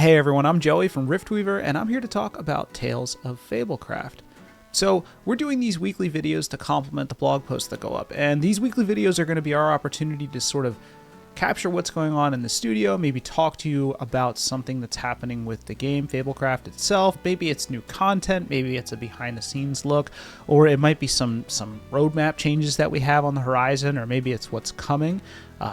Hey everyone, I'm Joey from Riftweaver, and I'm here to talk about Tales of Fablecraft. So, we're doing these weekly videos to complement the blog posts that go up, and these weekly videos are going to be our opportunity to sort of capture what's going on in the studio, maybe talk to you about something that's happening with the game, Fablecraft itself. Maybe it's new content, maybe it's a behind-the-scenes look, or it might be some roadmap changes that we have on the horizon, or maybe it's what's coming.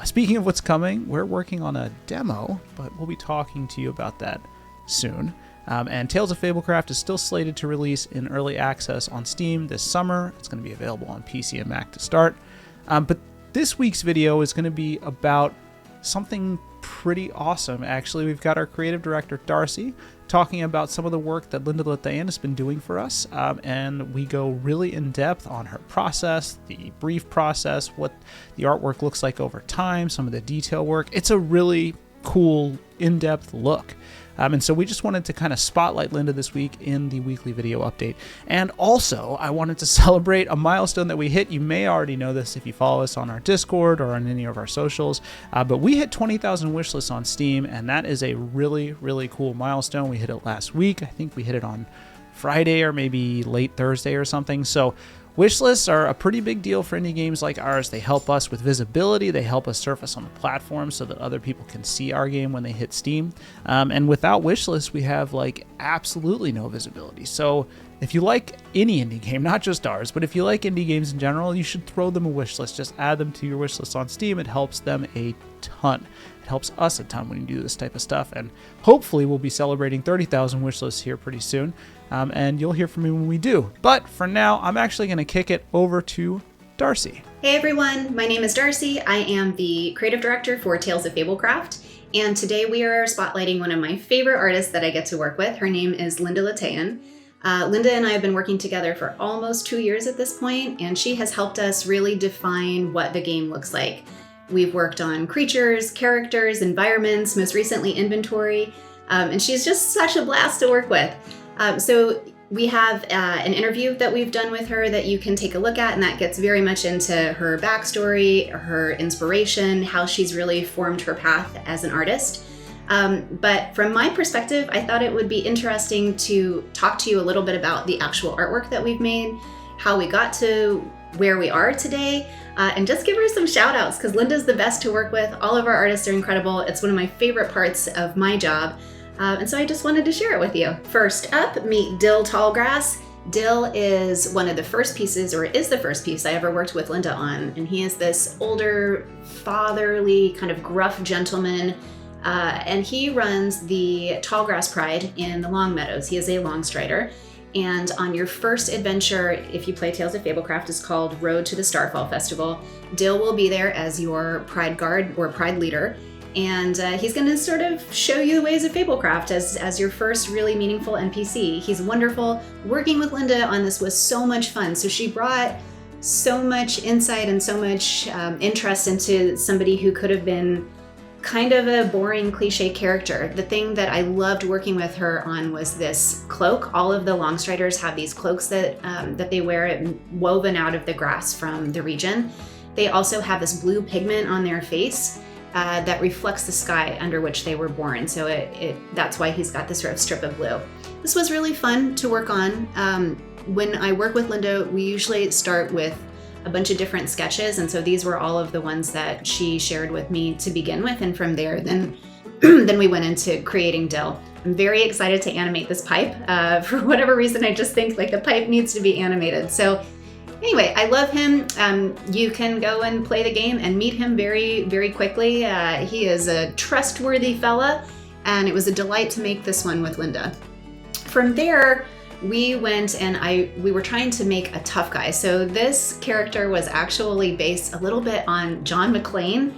Speaking of what's coming, we're working on a demo, but we'll be talking to you about that soon. And Tales of Fablecraft is still slated to release in early access on Steam this summer. It's going to be available on PC and Mac to start. But this week's video is going to be about something pretty awesome. Actually, we've got our creative director, Darci, talking about some of the work that Linda Lithén has been doing for us. And we go really in depth on her process, the brief process, what the artwork looks like over time, some of the detail work. It's a really cool, in-depth look. And so we just wanted to kind of spotlight Linda this week in the weekly video update. And also, I wanted to celebrate a milestone that we hit. You may already know this if you follow us on our Discord or on any of our socials, but we hit 20,000 wishlists on Steam, and that is a really, really cool milestone. We hit it last week. I think we hit it on Friday or maybe late Thursday or something. So wishlists are a pretty big deal for indie games like ours. They help us with visibility. They help us surface on the platform so that other people can see our game when they hit Steam. And without wishlists, we have like absolutely no visibility. So if you like any indie game, not just ours, but if you like indie games in general, you should throw them a wishlist. Just add them to your wishlist on Steam. It helps them a ton. It helps us a ton when you do this type of stuff. And hopefully we'll be celebrating 30,000 wishlists here pretty soon. And you'll hear from me when we do. But for now, I'm actually going to kick it over to Darci. Hey everyone, my name is Darci. I am the creative director for Tales of Fablecraft. And today we are spotlighting one of my favorite artists that I get to work with. Her name is Linda Lithén. Linda and I have been working together for almost 2 years at this point, and she has helped us really define what the game looks like. We've worked on creatures, characters, environments, most recently inventory, and she's just such a blast to work with. So we have an interview that we've done with her that you can take a look at, and that gets very much into her backstory, her inspiration, how she's really formed her path as an artist. But from my perspective, I thought it would be interesting to talk to you a little bit about the actual artwork that we've made, how we got to where we are today, and just give her some shout outs because Linda's the best to work with. All of our artists are incredible. It's one of my favorite parts of my job. And so I just wanted to share it with you. First up, meet Dill Tallgrass. Dill is one of the first pieces, or is the first piece I ever worked with Linda on. And he is this older, fatherly, kind of gruff gentleman. And he runs the Tallgrass Pride in the Long Meadows. He is a Longstrider. And on your first adventure, if you play Tales of Fablecraft, is called Road to the Starfall Festival. Dill will be there as your Pride Guard or Pride Leader. And he's going to sort of show you the ways of Fablecraft as your first really meaningful NPC. He's wonderful. Working with Linda on this was so much fun. So she brought so much insight and so much interest into somebody who could have been kind of a boring cliche character. The thing that I loved working with her on was this cloak. All of the Longstriders have these cloaks that they wear woven out of the grass from the region. They also have this blue pigment on their face that reflects the sky under which they were born. So that's why he's got this sort of strip of blue. This was really fun to work on. When I work with Linda, we usually start with a bunch of different sketches. And so these were all of the ones that she shared with me to begin with. And from there, then we went into creating Dill. I'm very excited to animate this pipe. For whatever reason, I just think like the pipe needs to be animated. So anyway, I love him. You can go and play the game and meet him very, very quickly. He is a trustworthy fella, and it was a delight to make this one with Linda. From there, we went and we were trying to make a tough guy. So this character was actually based a little bit on John McClane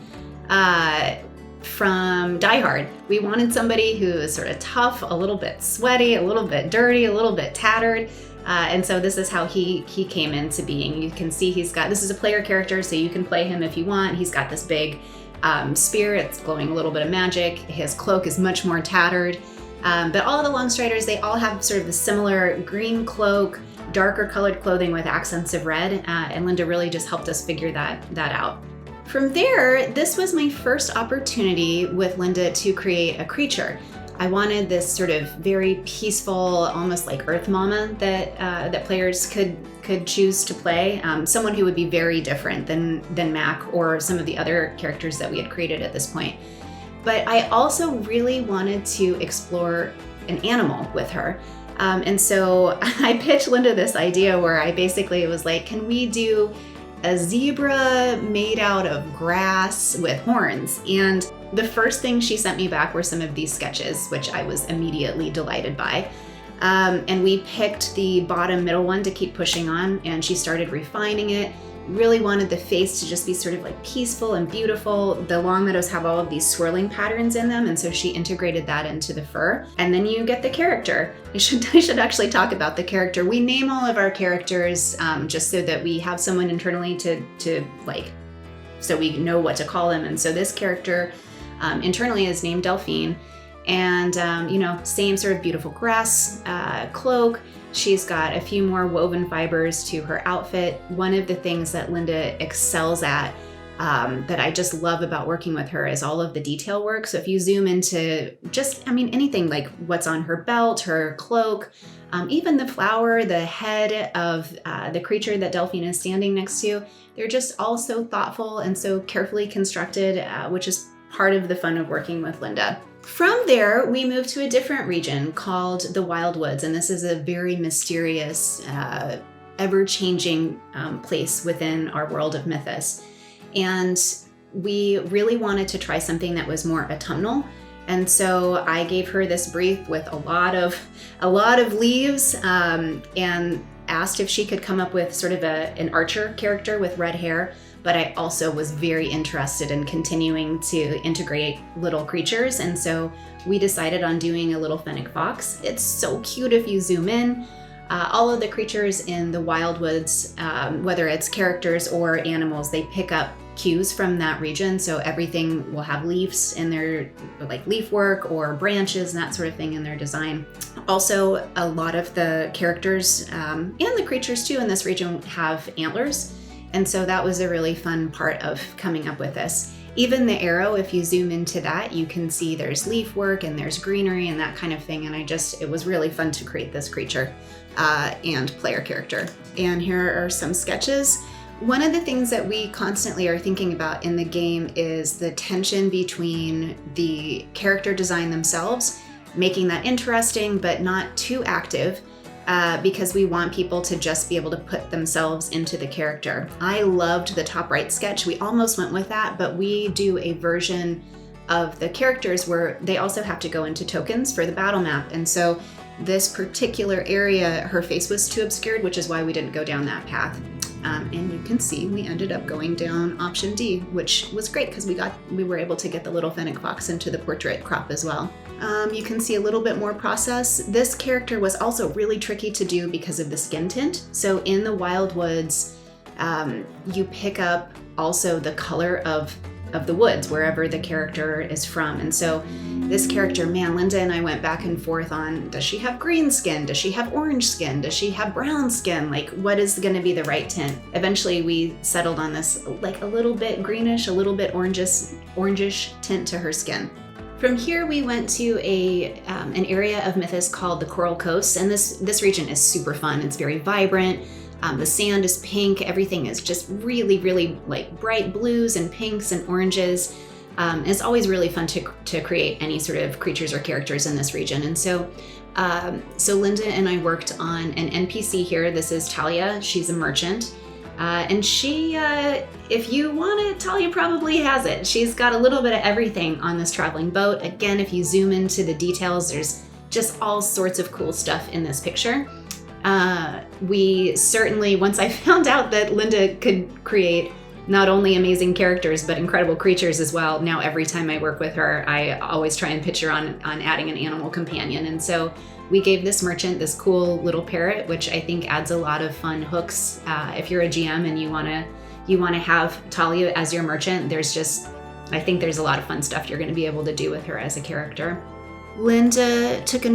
from Die Hard. We wanted somebody who is sort of tough, a little bit sweaty, a little bit dirty, a little bit tattered. And so this is how he came into being. You can see this is a player character, so you can play him if you want. He's got this big spear, it's glowing a little bit of magic. His cloak is much more tattered. But all of the Longstriders, they all have sort of a similar green cloak, darker colored clothing with accents of red. And Linda really just helped us figure that out. From there, this was my first opportunity with Linda to create a creature. I wanted this sort of very peaceful, almost like Earth Mama that players could choose to play. Someone who would be very different than Mac or some of the other characters that we had created at this point. But I also really wanted to explore an animal with her. And so I pitched Linda this idea where I basically was like, can we do a zebra made out of grass with horns? And the first thing she sent me back were some of these sketches, which I was immediately delighted by. And we picked the bottom middle one to keep pushing on, and she started refining it. Really wanted the face to just be sort of like peaceful and beautiful. The long meadows have all of these swirling patterns in them, and so she integrated that into the fur. And then you get the character. I should actually talk about the character. We name all of our characters just so that we have someone internally to like, so we know what to call them. And so this character internally is named Delphine, and same sort of beautiful grass cloak. She's got a few more woven fibers to her outfit. One of the things that Linda excels at that I just love about working with her is all of the detail work. So if you zoom into anything like what's on her belt, her cloak, even the flower, the head of the creature that Delphine is standing next to, they're just all so thoughtful and so carefully constructed, which is part of the fun of working with Linda. From there, we moved to a different region called the Wild Woods, and this is a very mysterious, ever-changing place within our world of Mythos. And we really wanted to try something that was more autumnal, and so I gave her this brief with a lot of leaves, and asked if she could come up with sort of an archer character with red hair. But I also was very interested in continuing to integrate little creatures. And so we decided on doing a little fennec fox. It's so cute if you zoom in. All of the creatures in the Wild Woods, whether it's characters or animals, they pick up cues from that region. So everything will have leaves in their, like leaf work or branches and that sort of thing in their design. Also, a lot of the characters and the creatures too in this region have antlers. And so that was a really fun part of coming up with this. Even the arrow, if you zoom into that, you can see there's leaf work and there's greenery and that kind of thing. And it was really fun to create this creature and player character. And here are some sketches. One of the things that we constantly are thinking about in the game is the tension between the character design themselves, making that interesting but not too active, because we want people to just be able to put themselves into the character. I loved the top right sketch. We almost went with that, but we do a version of the characters where they also have to go into tokens for the battle map. And so this particular area, her face was too obscured, which is why we didn't go down that path. And you can see we ended up going down option D, which was great because we were able to get the little fennec fox into the portrait crop as well. You can see a little bit more process. This character was also really tricky to do because of the skin tint. So in the Wild Woods, you pick up also the color of the woods, wherever the character is from. And so this character, man, Linda and I went back and forth on, does she have green skin? Does she have orange skin? Does she have brown skin? Like, what is going to be the right tint? Eventually we settled on this, like a little bit greenish, a little bit orangish tint to her skin. From here, we went to an area of Mythos called the Coral Coast, and this region is super fun. It's very vibrant. The sand is pink. Everything is just really, really like bright blues and pinks and oranges. It's always really fun to create any sort of creatures or characters in this region. And so Linda and I worked on an NPC here. This is Talia. She's a merchant. And she, if you want it, Talia probably has it. She's got a little bit of everything on this traveling boat. Again, if you zoom into the details, there's just all sorts of cool stuff in this picture. We certainly, once I found out that Linda could create not only amazing characters, but incredible creatures as well, now every time I work with her, I always try and pitch her on adding an animal companion. And so we gave this merchant this cool little parrot, which I think adds a lot of fun hooks. If you're a GM and you wanna have Talia as your merchant, I think there's a lot of fun stuff you're gonna be able to do with her as a character. Linda did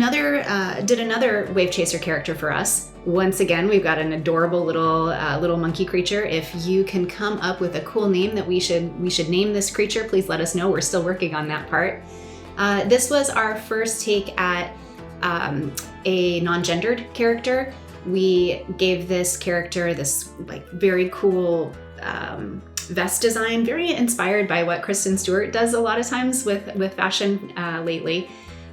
another Wave Chaser character for us. Once again, we've got an adorable little monkey creature. If you can come up with a cool name that we should name this creature, please let us know. We're still working on that part. This was our first take at a non-gendered character. We gave this character this like very cool vest design, very inspired by what Kristen Stewart does a lot of times with fashion lately.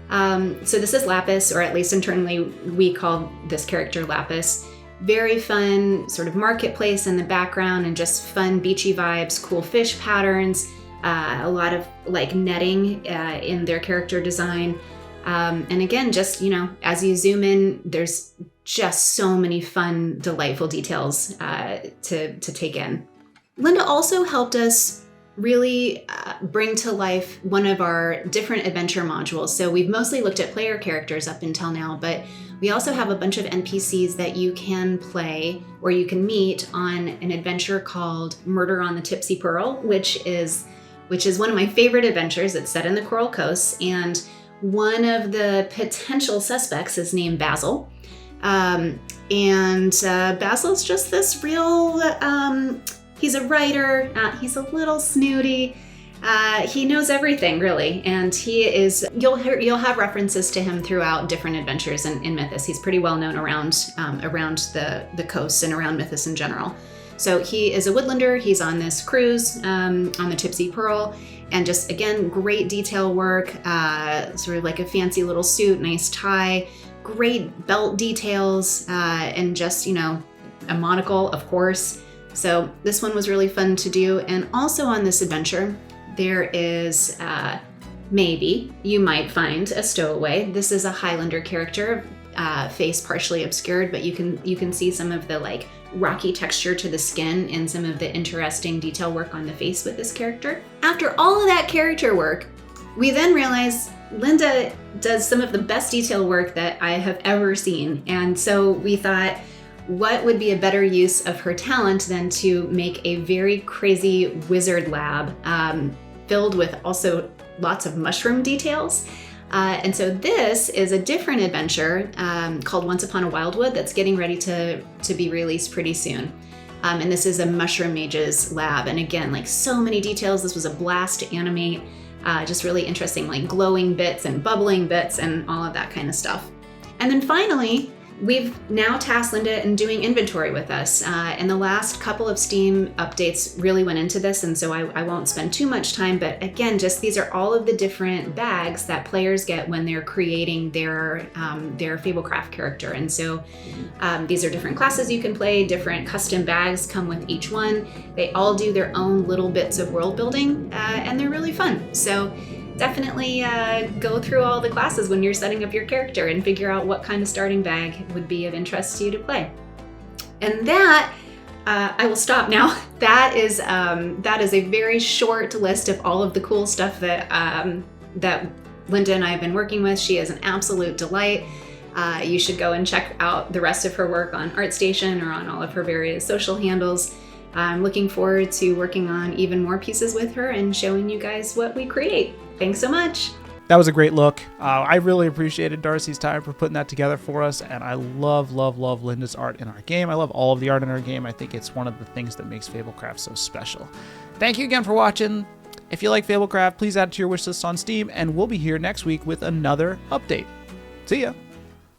So this is Lapis, or at least internally we call this character Lapis. Very fun sort of marketplace in the background and just fun beachy vibes, cool fish patterns, a lot of like netting in their character design. And again, just, you know, as you zoom in, there's just so many fun, delightful details to take in. Linda also helped us really bring to life one of our different adventure modules. So we've mostly looked at player characters up until now, but we also have a bunch of NPCs that you can play or you can meet on an adventure called Murder on the Tipsy Pearl, which is one of my favorite adventures. It's set in the Coral Coast, and one of the potential suspects is named Basil. Basil's just this real, he's a writer, he's a little snooty, he knows everything really, and he is, you'll have references to him throughout different adventures in Mythos. He's pretty well known around the coast and around Mythos in general. So he is a woodlander, he's on this cruise on the Tipsy Pearl, and just again, great detail work, sort of like a fancy little suit, nice tie, great belt details, and just, you know, a monocle, of course. So this one was really fun to do. And also on this adventure, there is, maybe you might find a stowaway. This is a Highlander character, face partially obscured, but you can see some of the like rocky texture to the skin and some of the interesting detail work on the face with this character. After all of that character work, we then realized Linda does some of the best detail work that I have ever seen. And so we thought, what would be a better use of her talent than to make a very crazy wizard lab filled with also lots of mushroom details. And so this is a different adventure called Once Upon a Wildwood that's getting ready to be released pretty soon. And this is a Mushroom Mage's lab. And again, like so many details, this was a blast to animate. Just really interesting, like glowing bits and bubbling bits and all of that kind of stuff. And then finally, we've now tasked Linda in doing inventory with us. And the last couple of Steam updates really went into this, and so I won't spend too much time, but again, just these are all of the different bags that players get when they're creating their Fablecraft character. And so these are different classes you can play, different custom bags come with each one. They all do their own little bits of world building, and they're really fun. So definitely go through all the classes when you're setting up your character and figure out what kind of starting bag would be of interest to you to play. And that, I will stop now. That is a very short list of all of the cool stuff that Linda and I have been working with. She is an absolute delight. You should go and check out the rest of her work on ArtStation or on all of her various social handles. I'm looking forward to working on even more pieces with her and showing you guys what we create. Thanks so much. That was a great look. I really appreciated Darci's time for putting that together for us, and I love Linda's art in our game. I love all of the art in our game. I think it's one of the things that makes Fablecraft so special. Thank you again for watching. If you like Fablecraft, please add it to your wishlist on Steam, and we'll be here next week with another update. See ya!